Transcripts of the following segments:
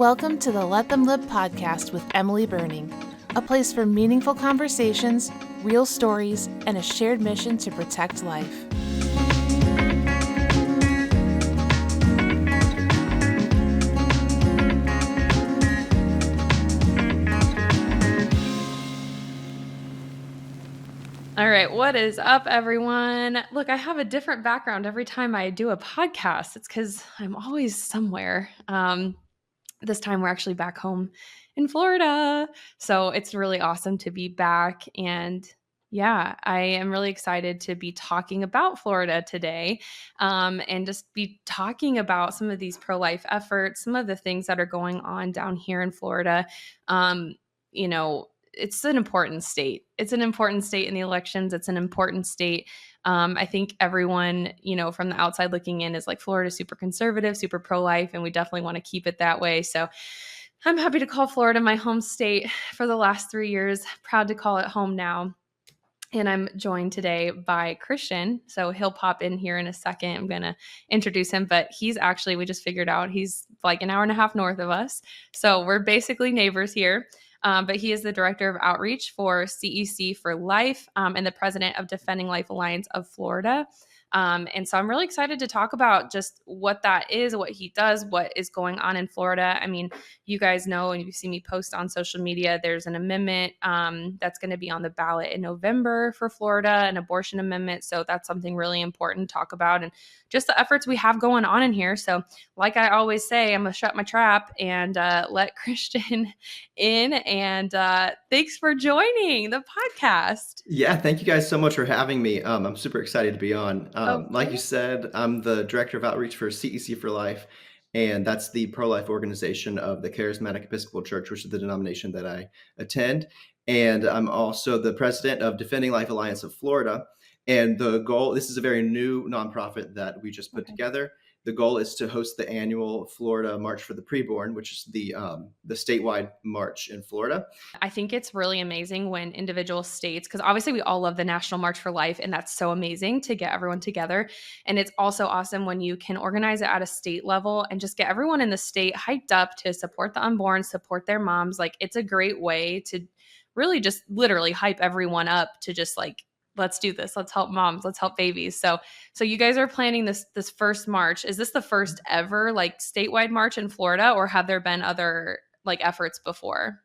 Welcome to the Let Them Live podcast with Emily Burning, a place for meaningful conversations, real stories, and a shared mission to protect life. All right, what is up, everyone? Look, I have a different background every time I do a podcast. It's because I'm always somewhere. This time we're actually back home in Florida. So it's really awesome to be back. And yeah, I am really excited to be talking about Florida today and just be talking about some of these pro-life efforts, some of the things that are going on down here in Florida. Um, you know, it's an important state. It's an important state in the elections. It's an important state. I think everyone, from the outside looking in is like Florida's super conservative, super pro-life, and we definitely want to keep it that way. So I'm happy to call Florida my home state for the last 3 years. Proud to call it home now. And I'm joined today by Christian. So he'll pop in here in a second. I'm going to introduce him, but he's actually, we just figured out he's like an hour and a half north of us. So we're basically neighbors here. But he is the director of outreach for CEC for Life and the president of Defending Life Alliance of Florida. And so I'm really excited to talk about just what that is, what he does, what is going on in Florida. I mean, you guys know, and you see me post on social media, there's an amendment that's going to be on the ballot in November for Florida, an abortion amendment. So that's something really important to talk about and just the efforts we have going on in here. So like I always say, I'm going to shut my trap and let Christian in. And thanks for joining the podcast. Yeah, thank you guys so much for having me. I'm super excited to be on. Like you said, I'm the director of outreach for CEC for Life, and that's the pro-life organization of the Charismatic Episcopal Church, which is the denomination that I attend. And I'm also the president of Defending Life Alliance of Florida. And the goal, this is a very new nonprofit that we just put together. The goal is to host the annual Florida March for the Preborn, which is the statewide march in Florida. I think it's really amazing when individual states, because obviously we all love the National March for Life, and that's so amazing to get everyone together. And it's also awesome when you can organize it at a state level and just get everyone in the state hyped up to support the unborn, support their moms. Like, it's a great way to really just literally hype everyone up to just like, let's do this. Let's help moms. Let's help babies. So you guys are planning this first march. Is this the first ever like statewide march in Florida, or have there been other like efforts before?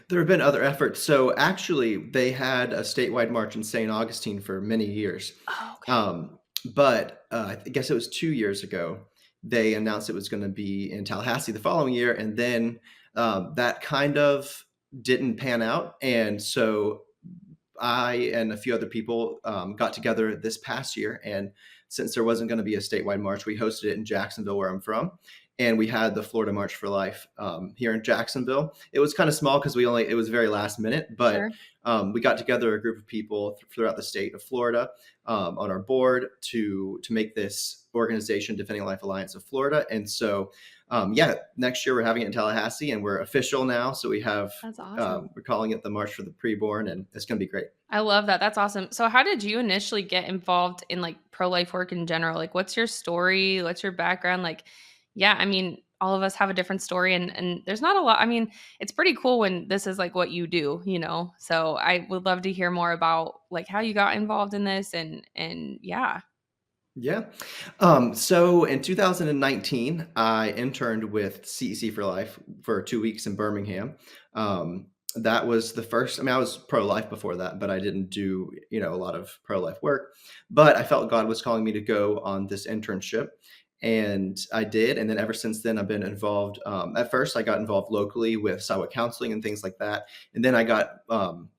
There have been other efforts. So actually, they had a statewide march in St. Augustine for many years. Oh, okay. But I guess it was 2 years ago, they announced it was going to be in Tallahassee the following year. And then that kind of didn't pan out. And so I and a few other people got together this past year. And since there wasn't going to be a statewide march, we hosted it in Jacksonville, where I'm from. And we had the Florida March for Life here in Jacksonville. It was kind of small because it was very last minute, but sure. We got together a group of people throughout the state of Florida on our board to make this organization, Defending Life Alliance of Florida. And so, next year we're having it in Tallahassee, and we're official now. So we have, that's awesome. We're calling it the March for the Preborn, and it's going to be great. I love that. That's awesome. So how did you initially get involved in like pro-life work in general? Like, what's your story? What's your background? Like, yeah, I mean, all of us have a different story, and there's not a lot. I mean, it's pretty cool when this is like what you do, So I would love to hear more about like how you got involved in this and yeah. Yeah. So in 2019, I interned with CEC for Life for 2 weeks in Birmingham. That was the first, I was pro-life before that, but I didn't do, a lot of pro-life work. But I felt God was calling me to go on this internship. And I did. And then ever since then, I've been involved. At first, I got involved locally with sidewalk counseling and things like that. And then I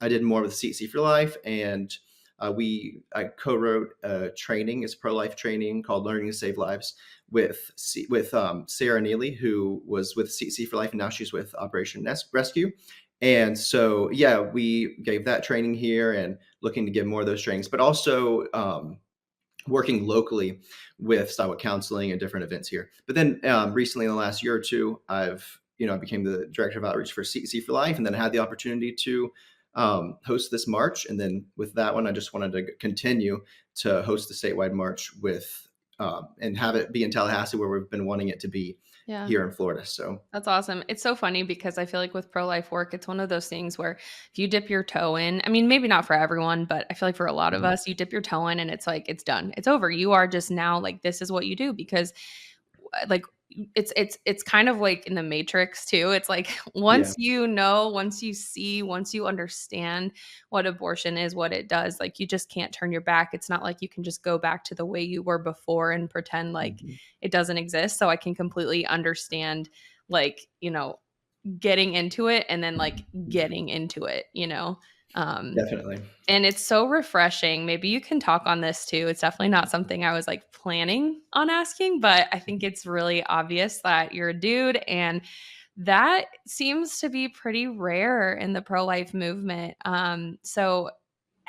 did more with CEC for Life. And I co-wrote a training, it's pro-life training called Learning to Save Lives with Sarah Neely, who was with CEC for Life, and now she's with Operation Rescue. And so, we gave that training here and looking to give more of those trainings, but also working locally with sidewalk counseling and different events here. But then recently in the last year or two, I became the director of outreach for CEC for Life, and then I had the opportunity to host this march. And then with that one, I just wanted to continue to host the statewide march with and have it be in Tallahassee, where we've been wanting it to be Yeah. here in Florida. So That's awesome. It's so funny because I feel like with pro-life work, it's one of those things where if you dip your toe in, I mean, maybe not for everyone, but I feel like for a lot of us, you dip your toe in and it's like, it's done. It's over. You are just now like, this is what you do because like it's kind of like in the Matrix too. It's like yeah. once you know, once you see, once you understand what abortion is, what it does, like you just can't turn your back. It's not like you can just go back to the way you were before and pretend like Mhm. it doesn't exist. So I can completely understand like, getting into it and then like getting into it, Definitely. and it's so refreshing. Maybe you can talk on this too. It's definitely not something I was like planning on asking, but I think it's really obvious that you're a dude and that seems to be pretty rare in the pro-life movement. So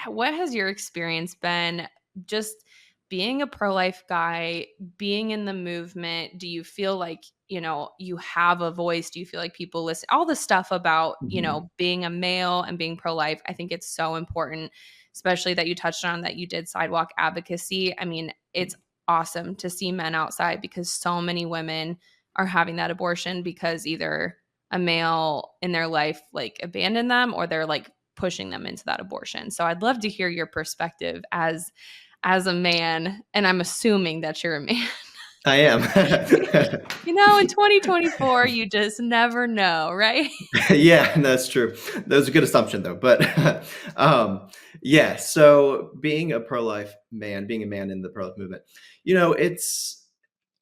what has your experience been just being a pro-life guy, being in the movement? Do you feel like, you have a voice? Do you feel like people listen? All the stuff about, Mhm. being a male and being pro-life, I think it's so important, especially that you touched on that you did sidewalk advocacy. I mean, it's awesome to see men outside because so many women are having that abortion because either a male in their life like abandoned them or they're like pushing them into that abortion. So I'd love to hear your perspective as a man, and I'm assuming that you're a man. I am. In 2024, you just never know, right? Yeah, that's true. That was a good assumption though. But yeah, so being a pro-life man, being a man in the pro-life movement, it's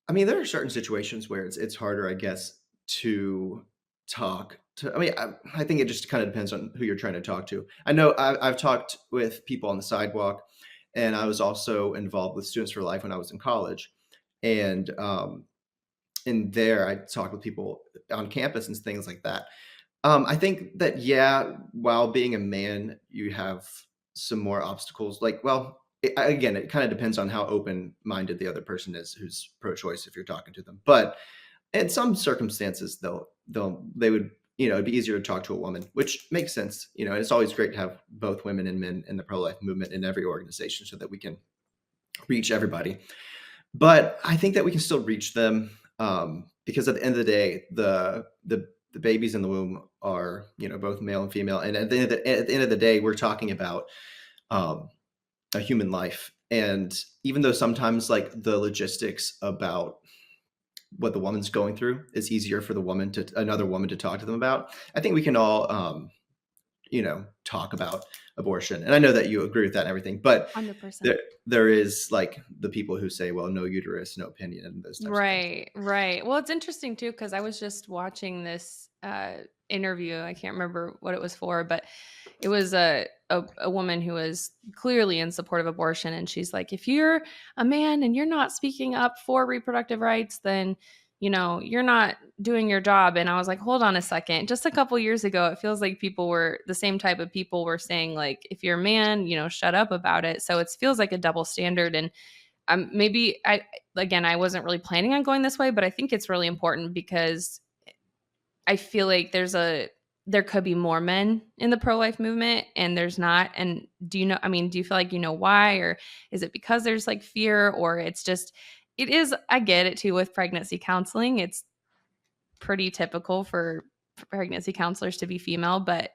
I mean, there are certain situations where it's harder, I guess, to talk to. I mean, I think it just kind of depends on who you're trying to talk to. I know I've talked with people on the sidewalk, and I was also involved with Students for Life when I was in college, and in there I talked with people on campus and things like that. I think that, yeah, while being a man, you have some more obstacles. Like, well, again, it kind of depends on how open-minded the other person is who's pro-choice if you're talking to them. But in some circumstances, they would, it'd be easier to talk to a woman, which makes sense. And it's always great to have both women and men in the pro-life movement in every organization so that we can reach everybody. But I think that we can still reach them, because at the end of the day, the babies in the womb are, both male and female, and at the end of the day, we're talking about um, a human life. And even though sometimes like the logistics about what the woman's going through is easier for another woman to talk to them about, I think we can all talk about abortion. And I know that you agree with that and everything, but 100%. there is like the people who say, well, no uterus, no opinion, and those types of things. Right, right. Well, it's interesting too because I was just watching this interview. I can't remember what it was for, but it was a woman who was clearly in support of abortion, and she's like, if you're a man and you're not speaking up for reproductive rights, then you're not doing your job. And I was like, hold on a second. Just a couple years ago, it feels like the same type of people were saying like, if you're a man, shut up about it. So it feels like a double standard. And maybe I wasn't really planning on going this way, but I think it's really important because I feel like there could be more men in the pro-life movement and there's not. And do you feel like why, or is it because there's like fear, or I get it too with pregnancy counseling. It's pretty typical for pregnancy counselors to be female, but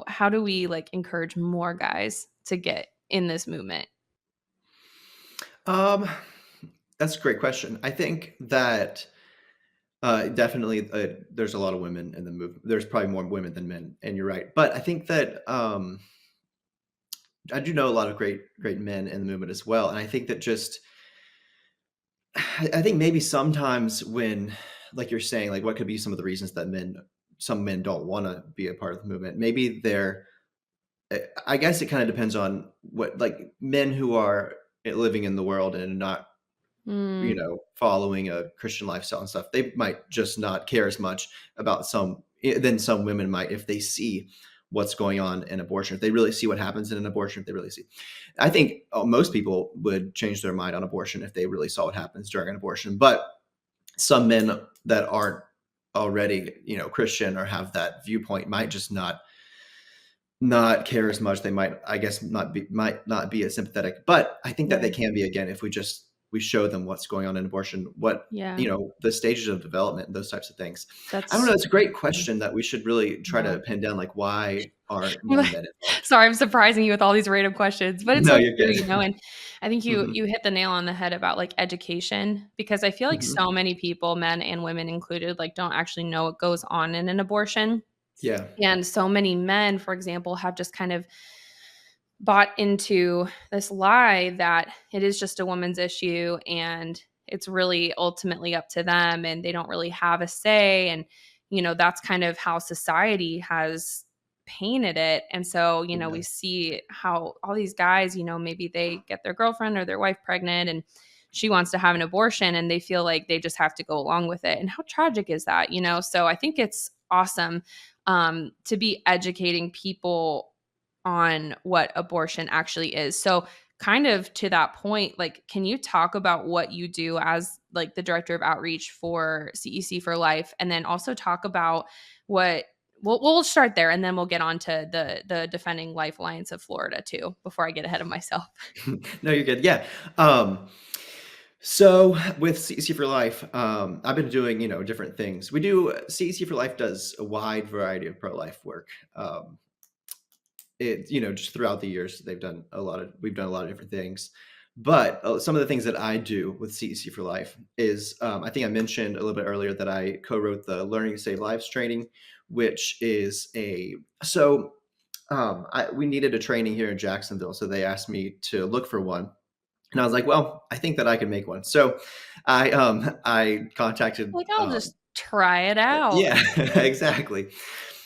how do we like encourage more guys to get in this movement? Um, that's a great question. I think that definitely there's a lot of women in the movement. There's probably more women than men, and you're right. But I think that I do know a lot of great men in the movement as well. And I think that just I think maybe sometimes when, like you're saying, like what could be some of the reasons that some men don't want to be a part of the movement? Maybe I guess it kind of depends on what, like, men who are living in the world and not, Mm, following a Christian lifestyle and stuff. They might just not care as much about than some women might if they see what's going on in abortion. If they really see what happens in an abortion, if they really see, I think most people would change their mind on abortion if they really saw what happens during an abortion. But some men that aren't already, Christian or have that viewpoint might just not care as much. They might, I guess, might not be as sympathetic. But I think that they right. can be, again, if we we show them what's going on in abortion, what, Yeah. the stages of development and those types of things. I don't That's know. It's a great question that we should really try yeah. to pin down, like, why aren't more men involved? Sorry, I'm surprising you with all these random questions, but it's No, so you're true, good. and I think you Mhm, you hit the nail on the head about, like, education, because I feel like mhm. so many people, men and women included, like, don't actually know what goes on in an abortion, Yeah. and so many men, for example, have just kind of bought into this lie that it is just a woman's issue and it's really ultimately up to them and they don't really have a say. And, that's kind of how society has painted it. And so, Yeah. we see how all these guys, maybe they get their girlfriend or their wife pregnant and she wants to have an abortion and they feel like they just have to go along with it. And how tragic is that, So I think it's awesome to be educating people on what abortion actually is. So, kind of to that point, like, can you talk about what you do as like the director of outreach for CEC for Life, and then also talk about what we'll start there, and then we'll get on to the Defending Life Alliance of Florida too. Before I get ahead of myself. No, you're good. Yeah. So with CEC for Life, I've been doing, different things. CEC for Life does a wide variety of pro-life work. Just throughout the years, we've done a lot of different things. But some of the things that I do with CEC for Life is, I think I mentioned a little bit earlier that I co-wrote the Learning to Save Lives training, which is we needed a training here in Jacksonville. So they asked me to look for one. And I was like, well, I think that I can make one. So I contacted, Like, I'll just try it out. yeah, exactly.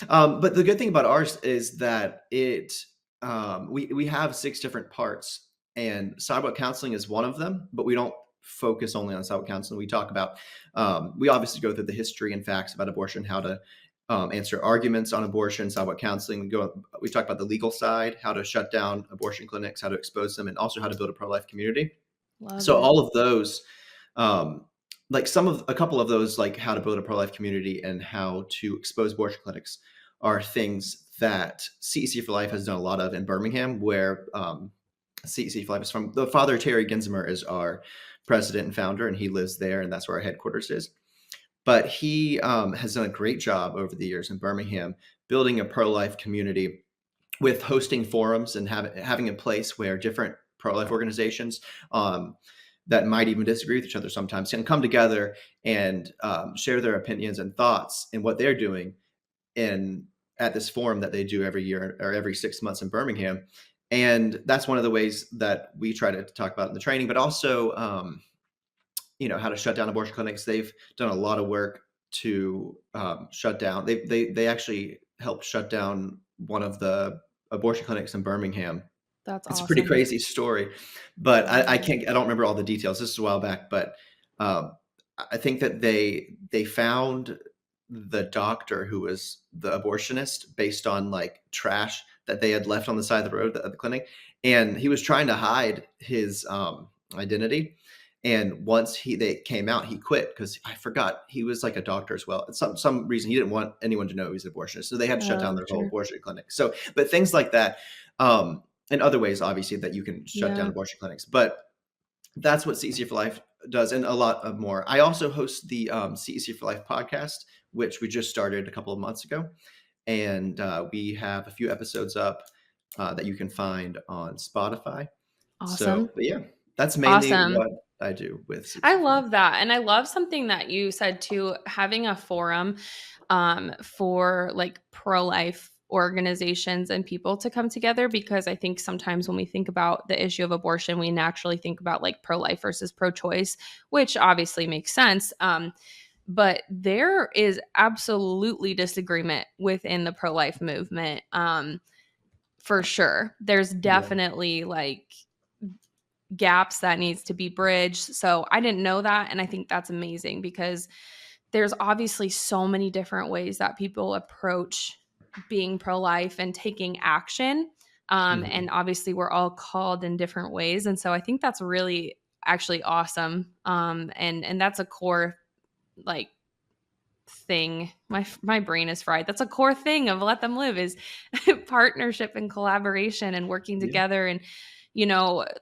But the good thing about ours is that we have 6 different parts, and sidewalk counseling is one of them, but we don't focus only on sidewalk counseling. We talk about, we obviously go through the history and facts about abortion, how to answer arguments on abortion, sidewalk counseling. We talk about the legal side, how to shut down abortion clinics, how to expose them, and also how to build a pro-life community. Love So it. all of those, like a couple of those, like how to build a pro-life community and how to expose abortion clinics, are things that CEC for Life has done a lot of in Birmingham, where CEC for Life is from. The Father Terry Ginzimer is our president and founder, and he lives there, and that's where our headquarters is. But he has done a great job over the years in Birmingham building a pro-life community with hosting forums and having a place where different pro-life organizations that might even disagree with each other sometimes can come together and share their opinions and thoughts and what they're doing in at this forum that they do every year or every 6 months in Birmingham. And that's one of the ways that we try to talk about in the training, but also, how to shut down abortion clinics. They've done a lot of work to shut down. They actually helped shut down one of the abortion clinics in Birmingham. That's It's a pretty awesome. crazy story, but I Yeah. can't. I don't remember all the details. This is a while back, but um, I think that they found the doctor who was the abortionist based on like trash that they had left on the side of the road at the clinic, and he was trying to hide his identity. And once they came out, he quit because I forgot he was like a doctor as well. Some reason he didn't want anyone to know he was an abortionist, so they had to shut down Oh, their whole sure. abortion clinic. So, but things like that, and other ways, obviously, that you can shut down Yeah. abortion clinics. But that's what CEC for Life does, and a lot of more. I also host the CEC for Life podcast, which we just started a couple of months ago, and we have a few episodes up that you can find on Spotify. So, Awesome. but yeah, that's mainly Awesome. what I do with I CEC for Life. love that. And I love something that you said too, having a forum for like pro life organizations and people to come together, because I think sometimes when we think about the issue of abortion, we naturally think about like pro life versus pro choice, which obviously makes sense. But there is absolutely disagreement within the pro life movement. For sure. There's Yeah. definitely like gaps that needs to be bridged. So I didn't know that, and I think that's amazing because there's obviously so many different ways that people approach being pro-life and taking action. Mhm. And obviously we're all called in different ways. And so I think that's really actually awesome. And that's a core like thing. My brain is fried. That's a core thing of Let Them Live is partnership and collaboration and working Yeah. together and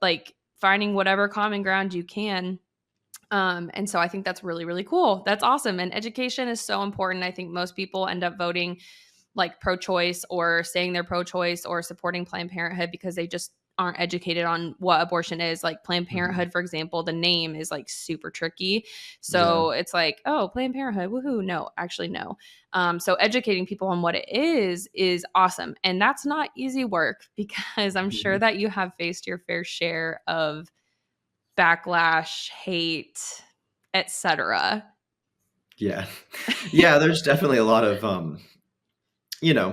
like finding whatever common ground you can. And so I think that's really, really cool. That's awesome. And education is so important. I think most people end up voting like pro-choice or saying they're pro-choice or supporting Planned Parenthood because they just aren't educated on what abortion is. Like Planned Mhm. Parenthood, for example, the name is like super tricky. Yeah. So it's like, oh, Planned Parenthood, woohoo. No, actually, no. So educating people on what it is awesome. And that's not easy work because I'm sure Mhm. that you have faced your fair share of backlash, hate, etc. Yeah. Yeah, there's definitely a lot of,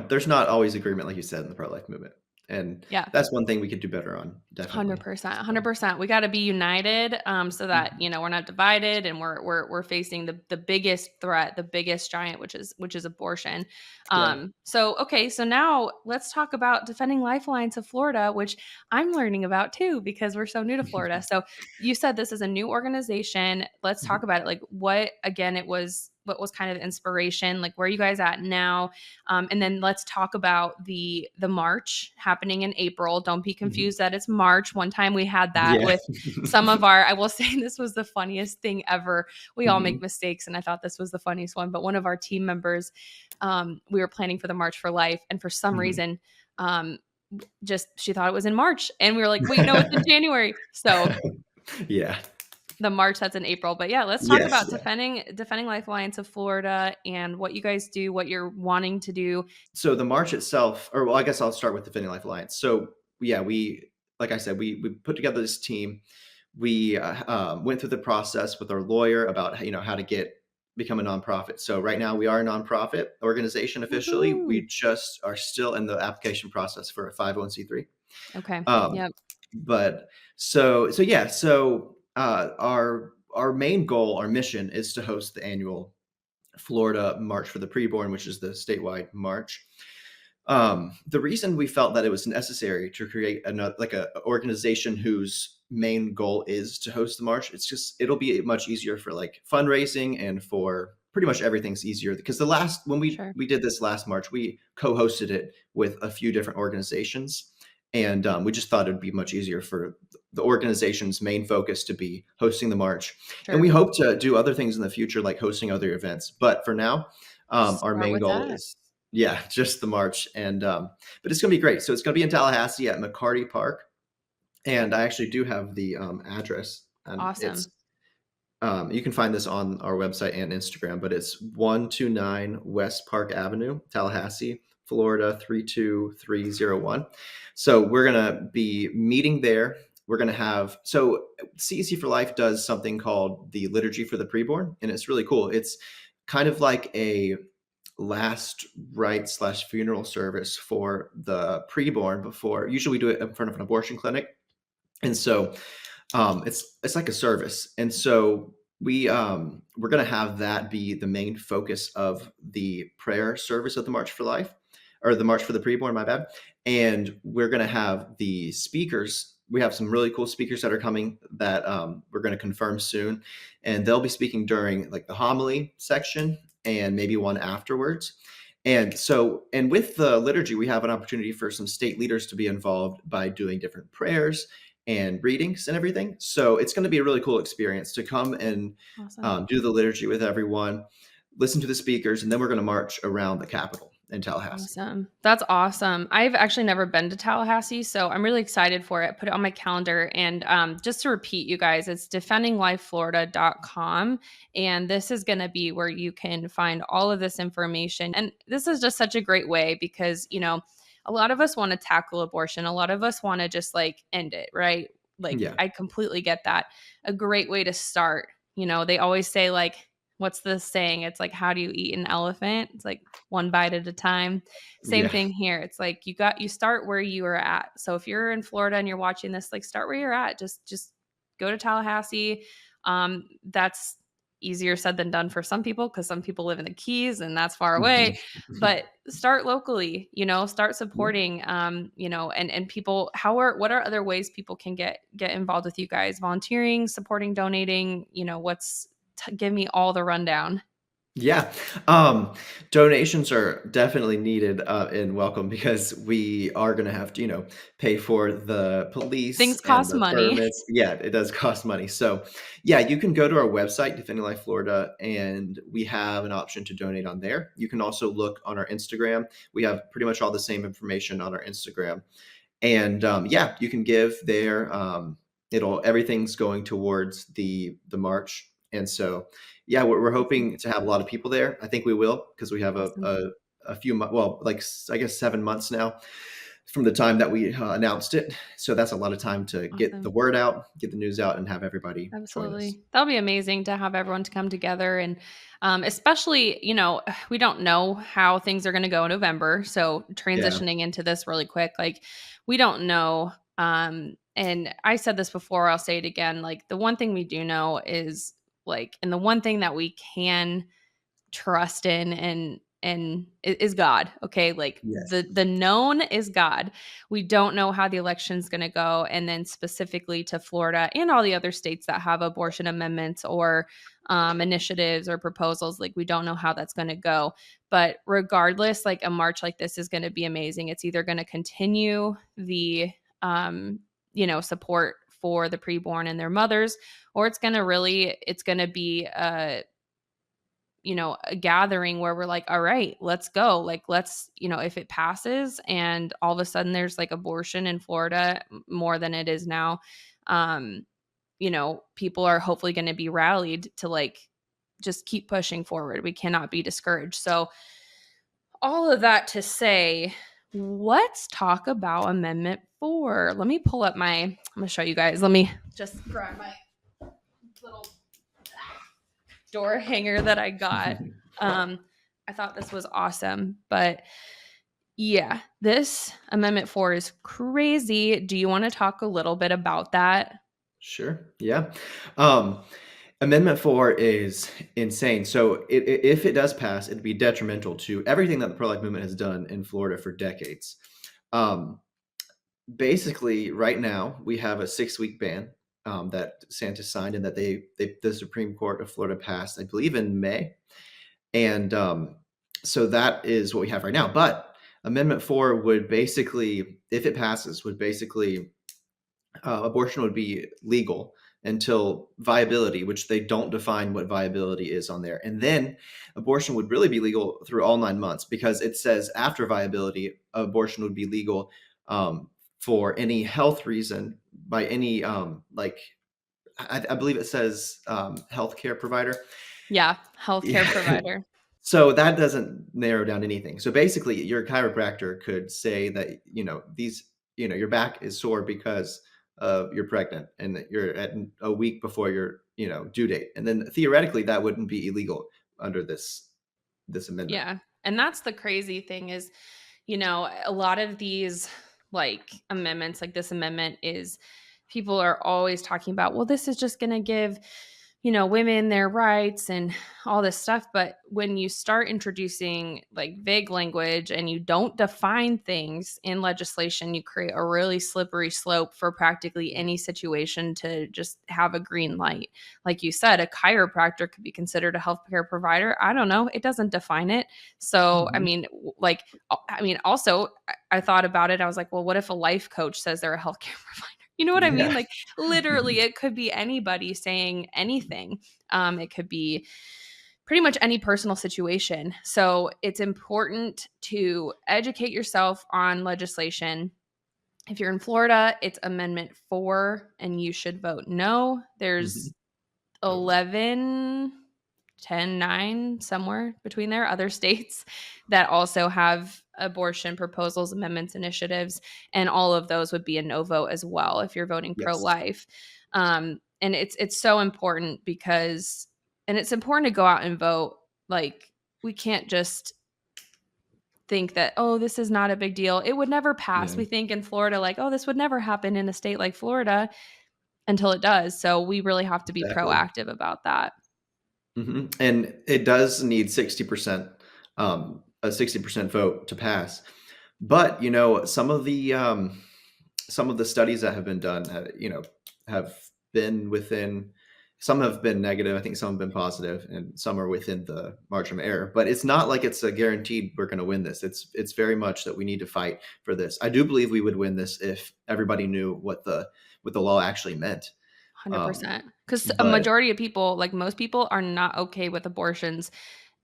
there's not always agreement, like you said, in the pro-life movement. And Yeah. that's one thing we could do better on, definitely. 100%, So, 100%. We got to be united, so that mhm. we're not divided, and we're facing the biggest threat, the biggest giant, which is abortion. Yeah. So okay, so now let's talk about Defending Lifelines of Florida, which I'm learning about too because we're so new to Florida. So you said this is a new organization. Let's talk Mhm. about it. Like what again? What was kind of the inspiration? Like where are you guys at now? And then let's talk about the march happening in April. Don't be Mhm. confused that it's March. One time we had that Yeah. with some of our, I will say this was the funniest thing ever. We all make Mhm. mistakes, and I thought this was the funniest one. But one of our team members, we were planning for the March for Life, and for some Mhm. reason, um, just she thought it was in March, and we were like, wait, no, it's in January. So Yeah. the March that's in April. But yeah, let's talk Yes, about yeah. defending Life Alliance of Florida and what you guys do, what you're wanting to do. So the march itself, or well, I guess I'll start with Defending Life Alliance. So yeah, like I said, we put together this team. We went through the process with our lawyer about how to become a nonprofit. So right now we are a nonprofit organization officially. Woohoo! We just are still in the application process for a 501c3. Okay. Um, Yep. but so yeah, so our main goal, our mission is to host the annual Florida March for the Preborn, which is the statewide march. The reason we felt that it was necessary to create another like a organization whose main goal is to host the march, it'll be much easier for like fundraising and for pretty much everything's easier because the last when Sure. we did this last march, we co-hosted it with a few different organizations, and we just thought it'd be much easier for the organization's main focus to be hosting the march. And we Sure. hope to do other things in the future, like hosting other events. But for now, our Start main with goal that. is yeah, just the march. And but it's gonna be great. So it's gonna be in Tallahassee at McCarty Park, and I actually do have the address, and Awesome. you can find this on our website and Instagram, but it's 129 West Park Avenue, Tallahassee, Florida 32301. So we're going to be meeting there. We're going to have, so CEC for Life does something called the Liturgy for the Preborn, and it's really cool. It's kind of like a last rite slash funeral service for the preborn before, usually we do it in front of an abortion clinic. And so it's like a service, and so we're going to have that be the main focus of the prayer service of the March for Life, or the March for the Preborn. My bad. And we're going to have the speakers. We have some really cool speakers that are coming that we're going to confirm soon, and they'll be speaking during like the homily section and maybe one afterwards. And with the liturgy, we have an opportunity for some state leaders to be involved by doing different prayers and readings and everything. So it's going to be a really cool experience to come and Awesome. do the liturgy with everyone, listen to the speakers, and then we're going to march around the Capitol in Tallahassee. Awesome. That's awesome. I've actually never been to Tallahassee, so I'm really excited for it. Put it on my calendar. And just to repeat, you guys, it's defendinglifeflorida.com. And this is going to be where you can find all of this information. And this is just such a great way because, a lot of us want to tackle abortion. A lot of us want to just like end it, right? Like, Yeah. I completely get that. A great way to start, they always say, like, what's the saying? It's like, how do you eat an elephant? It's like one bite at a time. Same Yeah. thing here. It's like you start where you are at. So if you're in Florida and you're watching this, like start where you're at. Just go to Tallahassee. That's easier said than done for some people because some people live in the Keys and that's far away. Mhm. But start locally, start Yeah. supporting and people what are other ways people can get involved with you guys? Volunteering, supporting, donating, give me all the rundown. Yeah. Um, Donations are definitely needed and welcome because we are going to have to, pay for the police Things and cost the money. permits. Yeah, it does cost money. So, yeah, you can go to our website, Defending Life Florida, and we have an option to donate on there. You can also look on our Instagram. We have pretty much all the same information on our Instagram. And yeah, you can give there. It'll everything's going towards the march, and so yeah, we're Awesome. hoping to have a lot of people there. I think we will because we have Awesome. a few well, like I guess 7 months now from the time that we announced it. So that's a lot of time to get the Awesome. word out, get the news out, and have everybody join us. Absolutely. That'll be amazing to have everyone to come together and especially, we don't know how things are going to go in November. So Yeah, transitioning into this really quick, like we don't know. And I said this before, I'll say it again. Like the one thing we do know is like, and the one thing that we can trust in and is God. Okay? Like yes, the known is God. We don't know how the election's going to go and then specifically to Florida and all the other states that have abortion amendments or initiatives or proposals like we don't know how that's going to go. But regardless, like a march like this is going to be amazing. It's either going to continue the support for the preborn and their mothers or it's going to be a gathering where we're like, all right, let's go. Like, let's, if it passes and all of a sudden there's like abortion in Florida more than it is now, um, people are hopefully going to be rallied to like just keep pushing forward. We cannot be discouraged. So, all of that to say, let's talk about Amendment 4. Let me pull up I'm going to show you guys. Let me just grab my little door hanger that I got. Um, I thought this was awesome, but yeah, this Amendment 4 is crazy. Do you want to talk a little bit about that? sure, yeah. Um, Amendment 4 is insane. So if it does pass, it'd be detrimental to everything that the pro-life movement has done in Florida for decades. Um, Basically, right now we have a 6-week ban that Santa signed and that the Supreme Court of Florida passed, I believe, in May. And so that is what we have right now. But Amendment 4 would basically, if it passes, would basically abortion would be legal until viability, which they don't define what viability is on there. And then abortion would really be legal through all 9 months because it says after viability, abortion would be legal for any health reason by any, like, I believe it says healthcare provider. Yeah, healthcare Yeah. provider. So that doesn't narrow down anything. So basically, your chiropractor could say that your back is sore because you're pregnant and that you're at a week before your due date, and then theoretically that wouldn't be illegal under this amendment. Yeah. And that's the crazy thing is, a lot of these like amendments, like this amendment is people are always talking about, well, this is just going to give, women their rights and all this stuff. But when you start introducing like vague language and you don't define things in legislation, you create a really slippery slope for practically any situation to just have a green light. Like you said, a chiropractor could be considered a healthcare provider. I don't know. It doesn't define it. So, I Mhm. mean, also, I thought about it. I was like, well, what if a life coach says they're a healthcare provider? You know what I mean? Yeah. Like literally, Mhm. it could be anybody saying anything. It could be pretty much any personal situation. So it's important to educate yourself on legislation. If you're in Florida, it's Amendment 4, and you should vote no. Mhm. There's 11, 10, 9, somewhere between there, other states that also have abortion proposals, amendments, initiatives, and all of those would be a no vote as well if you're voting Yes. pro-life. And it's so important because, and it's important to go out and vote. Like we can't just think that, oh, this is not a big deal. It would never pass. Yeah. We think in Florida, like, oh, this would never happen in a state like Florida until it does. So we really have to be Exactly. proactive about that. And it does need 60%, a 60% vote to pass. But some of the studies that have been done, have been within Some have been negative. I think some have been positive, and some are within the margin of error. But it's not like it's a guaranteed we're going to win this. It's very much that we need to fight for this. I do believe we would win this if everybody knew what the law actually meant. 100%. Because a But majority of people, like most people, are not okay with abortions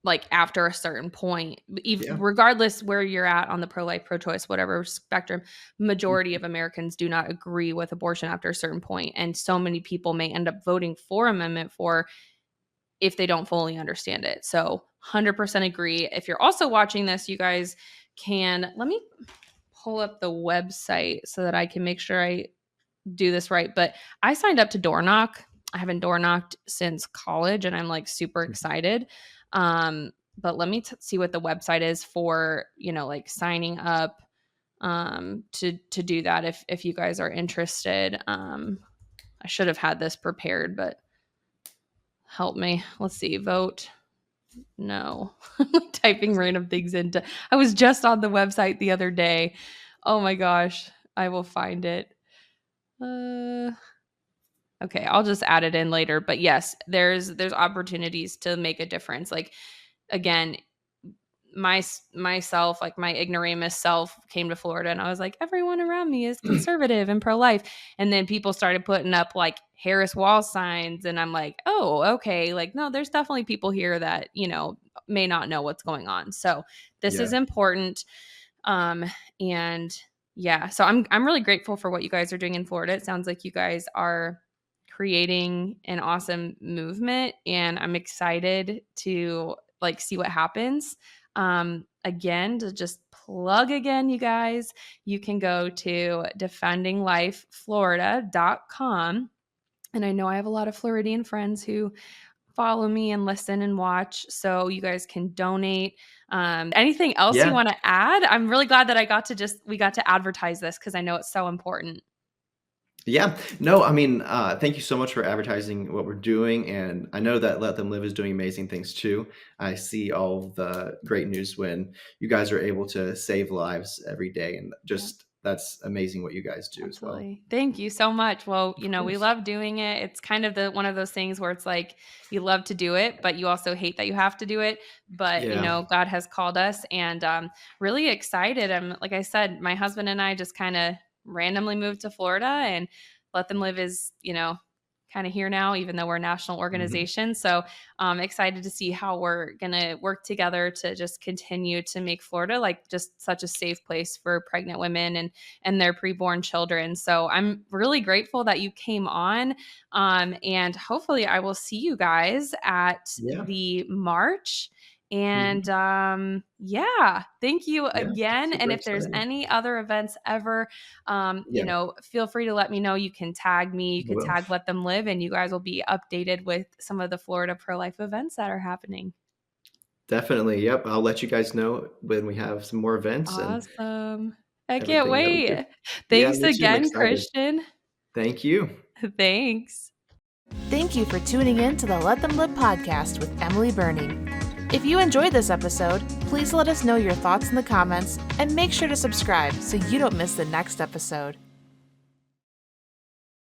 like after a certain point, yeah, regardless where you're at on the pro-life, pro-choice, whatever spectrum, majority of Americans do not agree with abortion after a certain point. And so many people may end up voting for Amendment 4 if they don't fully understand it. So 100% agree. If you're also watching this, you guys can, let me pull up the website so that I can make sure I do this right. But I signed up to door knock. I haven't door knocked since college and I'm like super excited. But let me see what the website is for, like signing up to do that if you guys are interested. I should have had this prepared, but help me. Let's see. Vote. No. Typing random things into. I was just on the website the other day. Oh my gosh. I will find it. Okay, I'll just add it in later. But yes, there's opportunities to make a difference. Like again, myself, like my ignoramus self came to Florida and I was like, everyone around me is conservative and pro-life. And then people started putting up like Harris wall signs. And I'm like, oh, okay. Like, no, there's definitely people here that, may not know what's going on. So this is yeah, important. And yeah, so I'm really grateful for what you guys are doing in Florida. It sounds like you guys are creating an awesome movement and I'm excited to like see what happens. Again, to just plug again, you guys, you can go to defendinglifeflorida.com. And I know I have a lot of Floridian friends who follow me and listen and watch. So you guys can donate. Anything else you yeah. want to add? I'm really glad that we got to advertise this because I know it's so important. Yeah. No, I mean, thank you so much for advertising what we're doing. And I know that Let Them Live is doing amazing things too. I see all the great news when you guys are able to save lives every day. And just that's amazing what you guys do as well. Absolutely. Thank you so much. Well, Of we course. love doing it. It's kind of one of those things where it's like you love to do it, but you also hate that you have to do it. But, Yeah. God has called us and really excited. I'm like I said, my husband and I just kind of randomly moved to Florida and Let Them Live is, kind of here now, even though we're a national Mhm. organization. So I'm excited to see how we're going to work together to just continue to make Florida like just such a safe place for pregnant women and their preborn children. So I'm really grateful that you came on. And hopefully I will see you guys at Yeah. the March. And Mhm. yeah, thank you Yeah. again. And Super if there's exciting. any other events ever, Yeah. feel free to let me know. You can tag me, you I can will. tag Let Them Live, and you guys will be updated with some of the Florida pro-life events that are happening. Definitely. Yep. I'll let you guys know when we have some more events and Awesome. I can't everything that we do. wait. Yeah, Thanks me too. I'm again, excited. Christian. Thank you. Thanks. Thank you for tuning in to the Let Them Live podcast with Emily Burning. If you enjoyed this episode, please let us know your thoughts in the comments and make sure to subscribe so you don't miss the next episode.